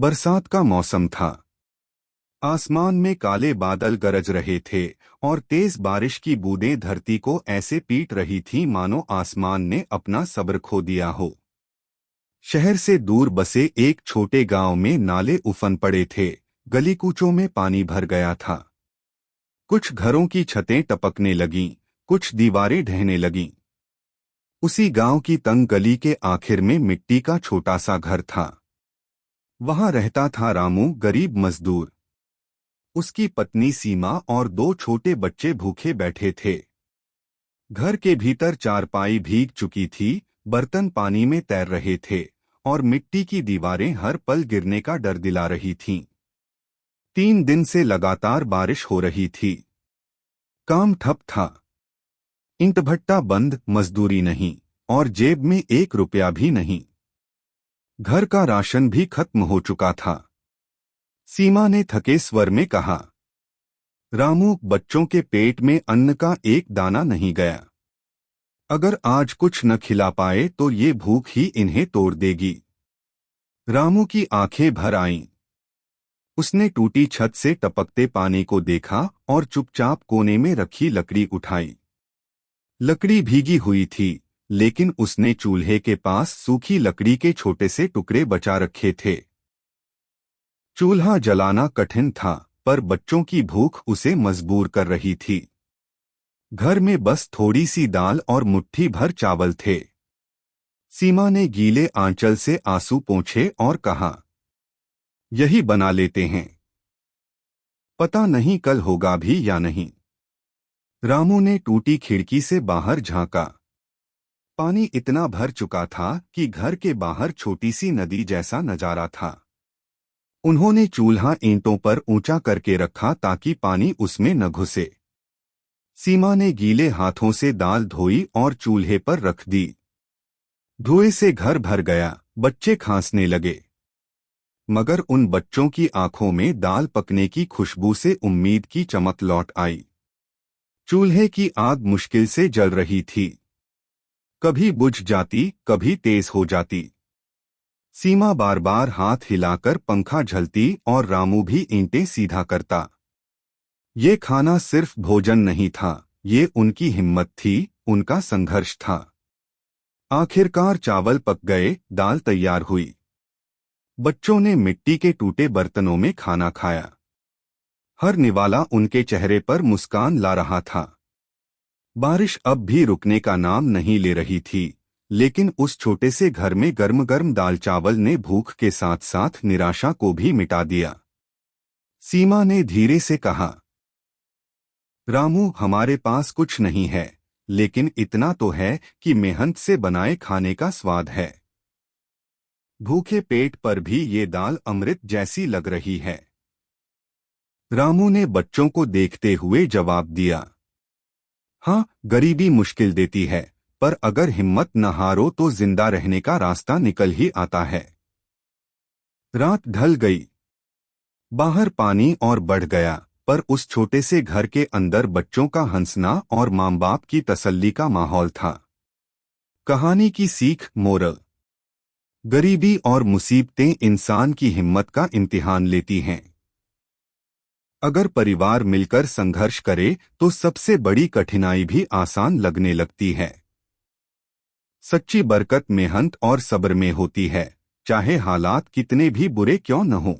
बरसात का मौसम था। आसमान में काले बादल गरज रहे थे और तेज बारिश की बूंदें धरती को ऐसे पीट रही थीं मानो आसमान ने अपना सब्र खो दिया हो। शहर से दूर बसे एक छोटे गांव में नाले उफन पड़े थे, गली कूचों में पानी भर गया था। कुछ घरों की छतें टपकने लगीं, कुछ दीवारें ढहने लगीं। उसी गांव की तंग गली के आखिर में मिट्टी का छोटा सा घर था। वहां रहता था रामू, गरीब मजदूर। उसकी पत्नी सीमा और दो छोटे बच्चे भूखे बैठे थे। घर के भीतर चारपाई भीग चुकी थी, बर्तन पानी में तैर रहे थे और मिट्टी की दीवारें हर पल गिरने का डर दिला रही थीं। 3 दिन से लगातार बारिश हो रही थी। काम ठप था। ईंट भट्टा बंद, मजदूरी नहीं और जेब में 1 रुपया भी नहीं। घर का राशन भी खत्म हो चुका था। सीमा ने थके स्वर में कहा, रामू, बच्चों के पेट में अन्न का एक दाना नहीं गया। अगर आज कुछ न खिला पाए तो ये भूख ही इन्हें तोड़ देगी। रामू की आंखें भर आईं। उसने टूटी छत से टपकते पानी को देखा और चुपचाप कोने में रखी लकड़ी उठाई। लकड़ी भीगी हुई थी, लेकिन उसने चूल्हे के पास सूखी लकड़ी के छोटे से टुकड़े बचा रखे थे। चूल्हा जलाना कठिन था, पर बच्चों की भूख उसे मजबूर कर रही थी। घर में बस थोड़ी सी दाल और मुट्ठी भर चावल थे। सीमा ने गीले आंचल से आंसू पोंछे और कहा, यही बना लेते हैं, पता नहीं कल होगा भी या नहीं। रामू ने टूटी खिड़की से बाहर झांका। पानी इतना भर चुका था कि घर के बाहर छोटी सी नदी जैसा नजारा था। उन्होंने चूल्हा ईंटों पर ऊंचा करके रखा ताकि पानी उसमें न घुसे। सीमा ने गीले हाथों से दाल धोई और चूल्हे पर रख दी। धुएं से घर भर गया, बच्चे खांसने लगे। मगर उन बच्चों की आंखों में दाल पकने की खुशबू से उम्मीद की चमक लौट आई। चूल्हे की आग मुश्किल से जल रही थी, कभी बुझ जाती, कभी तेज हो जाती। सीमा बार बार हाथ हिलाकर पंखा झलती और रामू भी ईंटें सीधा करता। ये खाना सिर्फ भोजन नहीं था, ये उनकी हिम्मत थी, उनका संघर्ष था। आखिरकार चावल पक गए, दाल तैयार हुई। बच्चों ने मिट्टी के टूटे बर्तनों में खाना खाया। हर निवाला उनके चेहरे पर मुस्कान ला रहा था। बारिश अब भी रुकने का नाम नहीं ले रही थी, लेकिन उस छोटे से घर में गर्म गर्म दाल चावल ने भूख के साथ साथ निराशा को भी मिटा दिया। सीमा ने धीरे से कहा, रामू, हमारे पास कुछ नहीं है, लेकिन इतना तो है कि मेहनत से बनाए खाने का स्वाद है। भूखे पेट पर भी ये दाल अमृत जैसी लग रही है। रामू ने बच्चों को देखते हुए जवाब दिया, हाँ, गरीबी मुश्किल देती है, पर अगर हिम्मत न हारो तो जिंदा रहने का रास्ता निकल ही आता है। रात ढल गई। बाहर पानी और बढ़ गया, पर उस छोटे से घर के अंदर बच्चों का हंसना और माँ बाप की तसल्ली का माहौल था। कहानी की सीख, मोरल: गरीबी और मुसीबतें इंसान की हिम्मत का इम्तिहान लेती हैं। अगर परिवार मिलकर संघर्ष करे तो सबसे बड़ी कठिनाई भी आसान लगने लगती है। सच्ची बरकत मेहनत और सब्र में होती है, चाहे हालात कितने भी बुरे क्यों न हों।